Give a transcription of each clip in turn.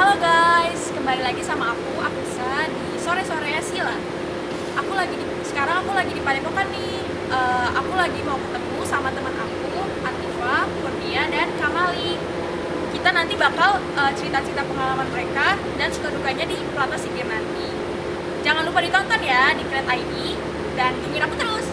Halo guys, kembali lagi sama aku Afisa di sore-sore Sila. Sekarang aku lagi di Padepokan nih. Aku lagi mau ketemu sama teman aku, Atifa, Kurnia, dan Kamali. Kita nanti bakal cerita-cerita pengalaman mereka dan suka dukanya di Pelatnas SEA Games nanti. Jangan lupa ditonton ya di Kret ID dan tungguin aku terus.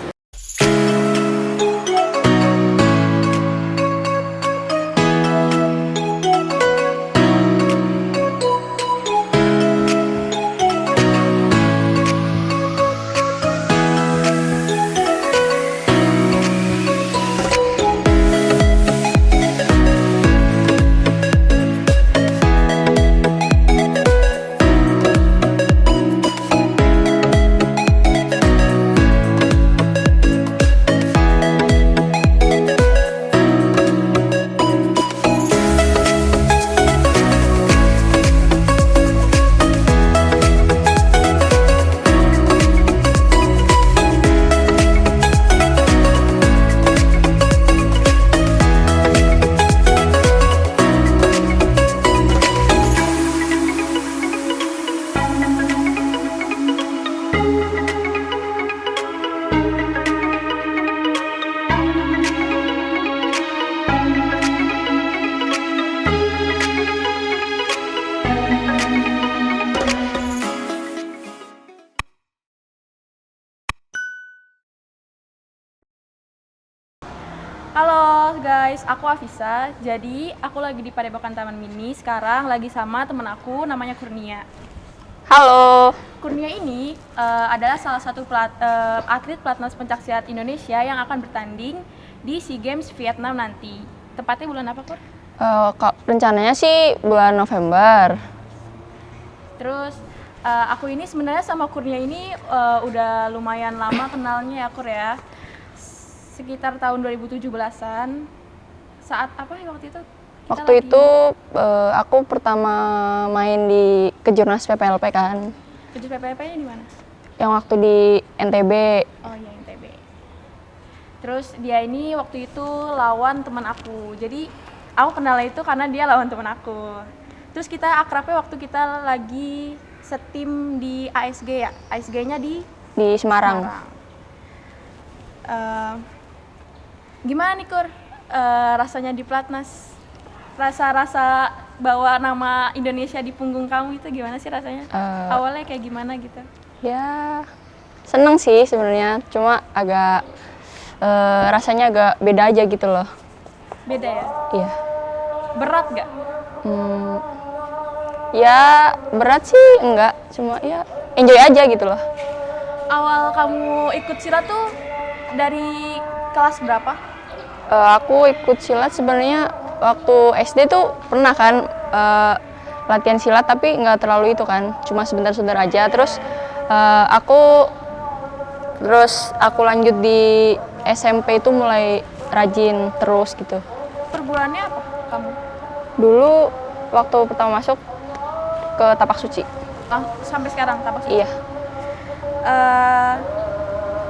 Halo guys, aku Afisa. Jadi aku lagi di Padepokan Taman Mini. Sekarang lagi sama temen aku namanya Kurnia. Halo. Kurnia ini adalah salah satu atlet pelatnas pencaksilat Indonesia yang akan bertanding di SEA Games Vietnam nanti. Tepatnya bulan apa, Kur? Rencananya sih bulan November. Terus aku ini sebenarnya sama Kurnia ini udah lumayan lama kenalnya ya, Kur ya. Sekitar tahun 2017-an. Saat apa ya waktu itu? Aku pertama main di Kejurnas PPLP kan. Kejurnas PPLP-nya di mana? Yang waktu di NTB. Oh iya, NTB. Terus dia ini waktu itu lawan teman aku. Jadi aku kenal itu karena dia lawan teman aku. Terus kita akrabnya waktu kita lagi setim di ASG ya. ASG-nya di Semarang. Gimana nih, Kur? Rasanya di Pelatnas? Rasa-rasa bawa nama Indonesia di punggung kamu itu gimana sih rasanya? Awalnya kayak gimana gitu? Ya, seneng sih sebenarnya. Cuma agak rasanya agak beda aja gitu loh. Beda ya? Iya. Berat gak? Ya berat sih enggak. Cuma ya enjoy aja gitu loh. Awal kamu ikut silat tuh dari kelas berapa? Aku ikut silat sebenarnya waktu SD tuh pernah kan latihan silat, tapi nggak terlalu itu kan, cuma sebentar-sebentar aja. Terus aku lanjut di SMP itu mulai rajin terus gitu. Per bulannya apa kamu? Dulu waktu pertama masuk ke Tapak Suci. Sampai sekarang Tapak Suci? Iya.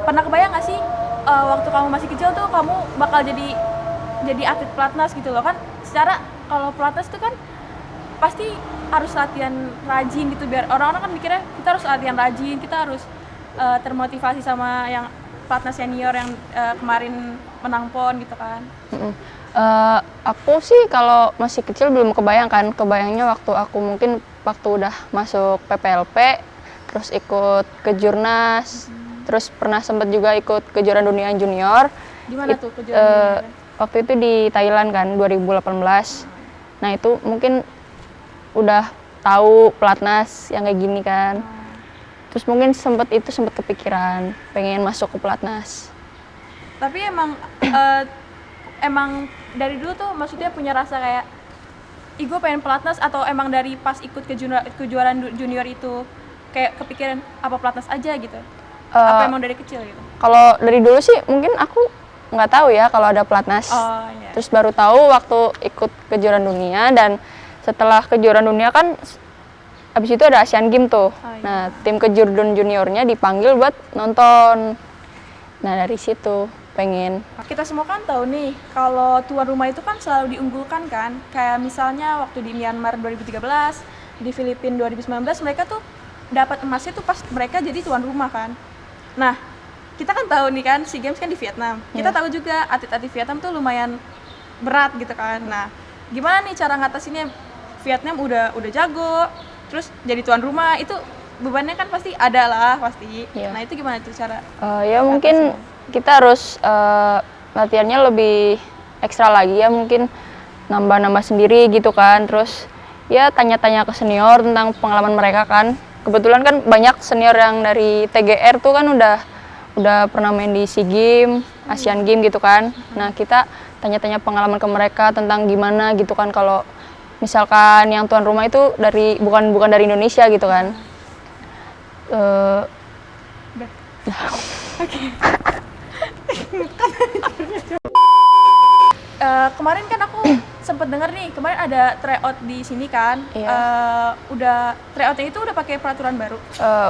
Pernah kebayang nggak sih waktu kamu masih kecil tuh kamu bakal jadi atlet pelatnas gitu loh kan? Secara kalau pelatnas itu kan pasti harus latihan rajin gitu, biar orang-orang kan mikirnya kita harus latihan rajin, kita harus termotivasi sama yang pelatnas senior yang kemarin menang PON gitu kan. Aku sih kalau masih kecil belum kebayangkan, kebayangnya waktu aku mungkin waktu udah masuk PPLP, terus ikut Kejurnas. Terus pernah sempat juga ikut kejuaraan dunia junior. Di mana tuh kejuaraan dunia? Waktu itu di Thailand kan, 2018. Nah itu mungkin udah tahu pelatnas yang kayak gini kan. Terus mungkin sempat kepikiran pengen masuk ke pelatnas. Tapi emang dari dulu tuh maksudnya punya rasa kayak gue pengen pelatnas, atau emang dari pas ikut kejuaraan junior itu kayak kepikiran apa pelatnas aja gitu? Apa emang dari kecil gitu? Kalau dari dulu sih mungkin aku nggak tahu ya kalau ada pelatnas. Iya. Terus baru tahu waktu ikut kejuaraan dunia, dan setelah kejuaraan dunia kan abis itu ada Asian Games tuh. Iya. Nah tim kejuaraan juniornya dipanggil buat nonton. Nah dari situ pengen. Kita semua kan tahu nih kalau tuan rumah itu kan selalu diunggulkan kan. Kayak misalnya waktu di Myanmar 2013, di Filipina 2019 mereka tuh dapat emasnya tuh pas mereka jadi tuan rumah kan. Nah, kita kan tahu nih kan SEA Games kan di Vietnam. Kita tahu juga atlet-atlet Vietnam tuh lumayan berat gitu kan. Nah, gimana nih cara ngatasinnya? Vietnam udah jago, terus jadi tuan rumah itu bebannya kan pasti ada lah pasti. Iya. Nah, itu gimana tuh cara? Ya mungkin kita harus latihannya lebih ekstra lagi ya, mungkin nambah-nambah sendiri gitu kan. Terus ya tanya-tanya ke senior tentang pengalaman mereka kan. Kebetulan kan banyak senior yang dari TGR tuh kan udah pernah main di SEA Games, Asian Games gitu kan. Nah, kita tanya-tanya pengalaman ke mereka tentang gimana gitu kan kalau misalkan yang tuan rumah itu bukan dari Indonesia gitu kan. Kemarin kan aku sempet denger nih, kemarin ada tryout di sini kan. Iya. Udah tryoutnya itu udah pakai peraturan baru.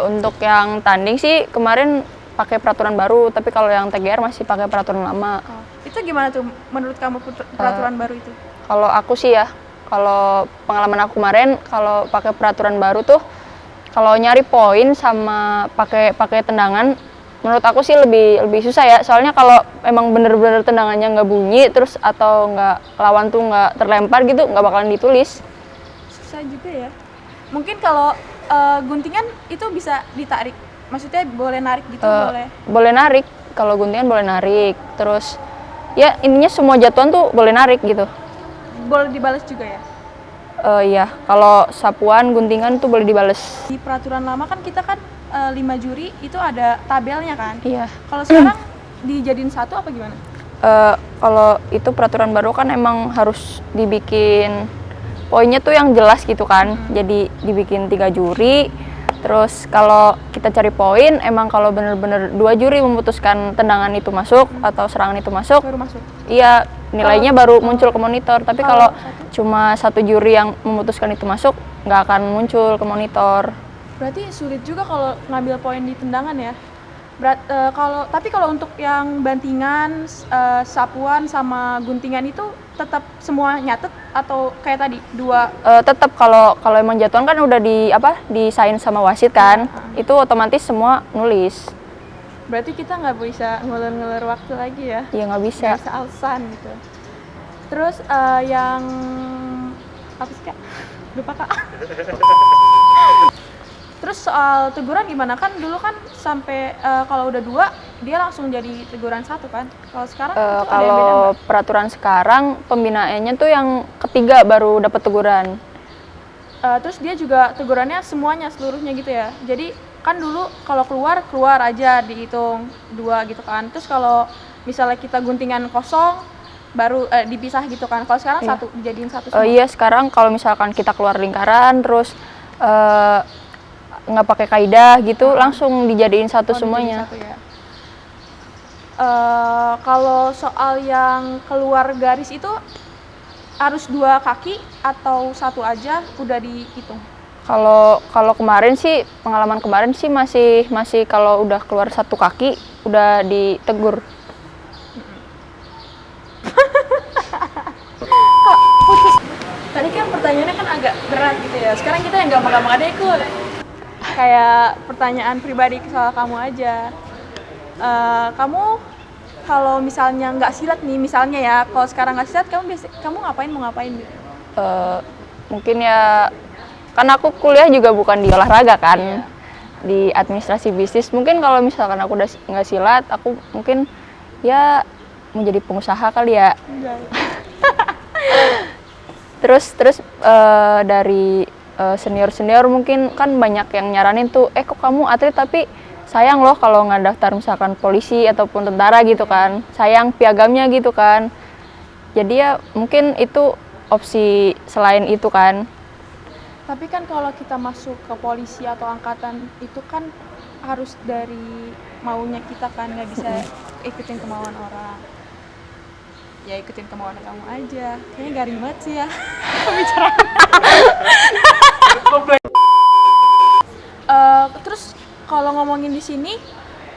Untuk yang tanding sih kemarin pakai peraturan baru, tapi kalau yang TGR masih pakai peraturan lama. Itu gimana tuh menurut kamu peraturan baru itu? Kalau aku sih ya, kalau pengalaman aku kemarin kalau pakai peraturan baru tuh kalau nyari poin sama pakai tendangan, menurut aku sih lebih susah ya. Soalnya kalau emang bener-bener tendangannya nggak bunyi terus atau lawan tuh nggak terlempar gitu, nggak bakalan ditulis. Susah juga ya. Mungkin kalau guntingan itu bisa ditarik, maksudnya boleh narik gitu boleh? Boleh narik, kalau guntingan boleh narik. Terus ya intinya semua jatuhan tuh boleh narik gitu. Boleh dibalas juga ya? Iya, kalau sapuan, guntingan tuh boleh dibales. Di peraturan lama kan kita kan 5 juri itu ada tabelnya kan? Iya. Kalau sekarang dijadiin satu apa gimana? Kalau itu peraturan baru kan emang harus dibikin poinnya tuh yang jelas gitu kan. Jadi dibikin 3 juri. Terus kalau kita cari poin, emang kalau bener-bener 2 juri memutuskan tendangan itu masuk atau serangan itu masuk, Baru masuk. iya nilainya baru muncul ke monitor. Tapi kalau cuma 1 juri yang memutuskan itu masuk, nggak akan muncul ke monitor. Berarti sulit juga kalau ngambil poin di tendangan ya. Tapi kalau untuk yang bantingan, sapuan sama guntingan itu tetap semua nyatet atau kayak tadi 2? Tetap kalau emang jatuhan kan udah disain sama wasit kan, itu otomatis semua nulis. Berarti kita nggak bisa ngeler waktu lagi ya? Iya nggak bisa. Nggak bisa alasan gitu. Terus yang apa sih Kak? Lupa Kak. Terus soal teguran gimana? Kan dulu kan sampai kalau udah 2 dia langsung jadi teguran 1 kan? Kalau sekarang itu ada yang beda kalau nggak? peraturan sekarang pembinaannya tuh yang ketiga baru dapat teguran. Terus dia juga tegurannya semuanya seluruhnya gitu ya. Jadi kan dulu kalau keluar aja dihitung 2 gitu kan. Terus kalau misalnya kita guntingan kosong baru dipisah gitu kan. Kalau sekarang Iya. 1 dijadiin 1 semua. Iya sekarang kalau misalkan kita keluar lingkaran terus nggak pakai kaidah gitu, langsung dijadiin satu semuanya. Dijadiin 1 ya. Kalau soal yang keluar garis itu harus 2 kaki atau 1 aja udah dihitung? Kalau kemarin sih, pengalaman kemarin sih masih kalau udah keluar 1 kaki udah ditegur. Tadi kan pertanyaannya kan agak berat gitu ya. Sekarang kita yang gampang-gampang aja ikut. Kayak pertanyaan pribadi soal kamu aja. Kamu kalau misalnya nggak silat nih, misalnya ya, kalau sekarang nggak silat, kamu mau ngapain gitu? Mungkin ya, kan aku kuliah juga bukan di olahraga kan, di administrasi bisnis. Mungkin kalau misalkan aku udah nggak silat, aku mungkin ya mau jadi pengusaha kali ya. Terus dari senior mungkin kan banyak yang nyaranin tuh, kok kamu atlet tapi sayang loh kalau nggak daftar misalkan polisi ataupun tentara gitu kan, sayang piagamnya gitu kan. Jadi ya mungkin itu opsi selain itu kan. Tapi kan kalau kita masuk ke polisi atau angkatan itu kan harus dari maunya kita kan, nggak bisa ikutin kemauan orang. Ya ikutin kemauan kamu aja. Kayaknya garing banget sih ya pembicaraan. Terus kalau ngomongin di sini,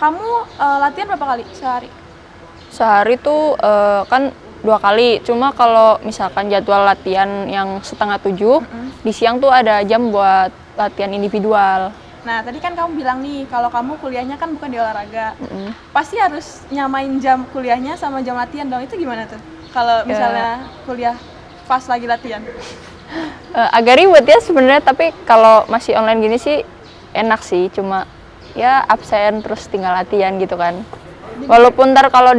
kamu latihan berapa kali sehari? Sehari tuh kan 2 kali. Cuma kalau misalkan jadwal latihan yang setengah 7, di siang tuh ada jam buat latihan individual. Nah, tadi kan kamu bilang nih, kalau kamu kuliahnya kan bukan di olahraga. Pasti harus nyamain jam kuliahnya sama jam latihan dong. Itu gimana tuh? Kalau misalnya kuliah pas lagi latihan. Agak ribet ya sebenarnya, tapi kalau masih online gini sih enak sih. Cuma ya absen terus tinggal latihan gitu kan. Walaupun ntar kalau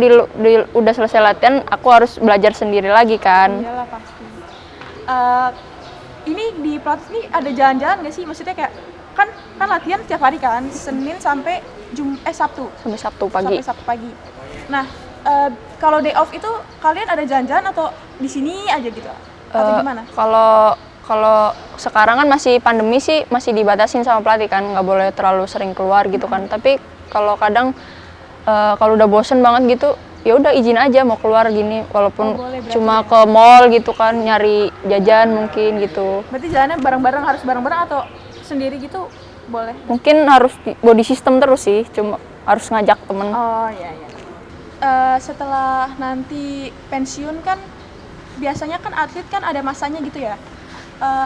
udah selesai latihan, aku harus belajar sendiri lagi kan. Iyalah pasti. Ini di pelatih ini ada jalan-jalan nggak sih? Maksudnya kayak kan latihan setiap hari kan, Senin sampai Sabtu. Sampai Sabtu pagi. Sampai Sabtu pagi. Nah, kalau day off itu kalian ada jalan-jalan atau di sini aja gitu? Atau gimana? Kalau sekarang kan masih pandemi sih, masih dibatasin sama pelatih kan, nggak boleh terlalu sering keluar gitu kan. Tapi kalau kadang kalau udah bosen banget gitu, ya udah izin aja mau keluar gini, walaupun cuma ke mall gitu kan, nyari jajan mungkin gitu. Berarti jalannya bareng-bareng, harus bareng-bareng atau sendiri gitu boleh? Mungkin harus body system terus sih, cuma harus ngajak temen. Oh iya. Setelah nanti pensiun kan, biasanya kan atlet kan ada masanya gitu ya.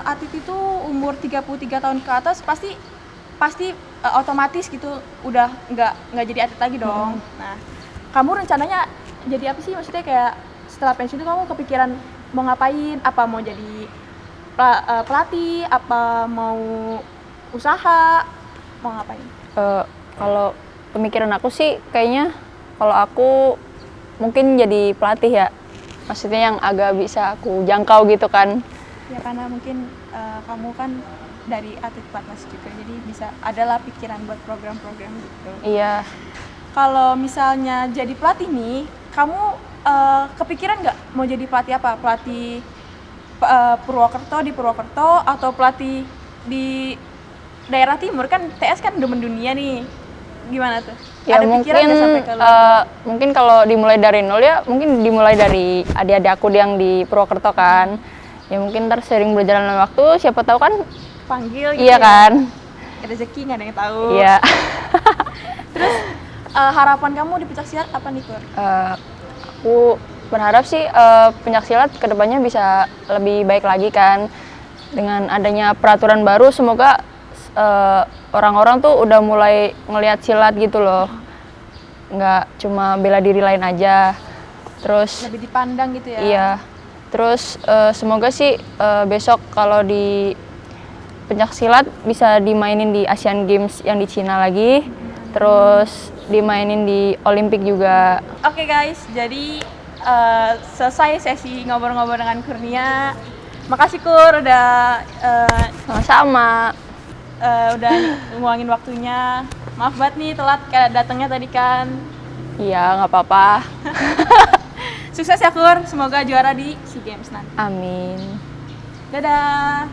Atlet itu umur 33 tahun ke atas pasti otomatis gitu udah nggak jadi atlet lagi dong. Nah, kamu rencananya jadi apa sih? Maksudnya kayak setelah pensiun itu kamu kepikiran mau ngapain? Apa mau jadi pelatih? Apa mau usaha? Mau ngapain? Kalau pemikiran aku sih kayaknya kalau aku mungkin jadi pelatih ya. Maksudnya yang agak bisa aku jangkau gitu kan. Ya karena mungkin kamu kan dari atlet pelatnas juga, jadi bisa adalah pikiran buat program-program gitu. Iya. Kalau misalnya jadi pelatih nih, kamu kepikiran nggak mau jadi pelatih apa? Pelatih di Purwokerto atau pelatih di daerah timur? Kan TS kan udah mendunia nih. Gimana tuh? Ya ada mungkin pikiran nggak sampai ke mungkin kalau dimulai dari nol ya mungkin dimulai dari adik-adik aku yang di Purwokerto kan. Ya mungkin ntar sering berjalan waktu, siapa tahu kan panggil gitu. iya kan. Rezeki nggak ada yang tahu. Iya. Terus harapan kamu di pencaksilat apa nih, Kur? Aku berharap sih pencaksilat kedepannya bisa lebih baik lagi kan. Dengan adanya peraturan baru, semoga orang-orang tuh udah mulai ngelihat silat gitu loh. Nggak cuma bela diri lain aja. Terus lebih dipandang gitu ya. Iya. Terus semoga sih besok kalau di pencaksilat bisa dimainin di Asian Games yang di Cina lagi. Terus dimainin di Olimpik juga. Oke guys, jadi selesai sesi ngobrol-ngobrol dengan Kurnia. Makasih Kur udah sama-sama. Udah nguangin waktunya. Maaf banget nih telat datangnya tadi kan. Iya, nggak apa-apa. Sukses ya Kur, semoga juara di SEA Games nanti. Amin. Dadah.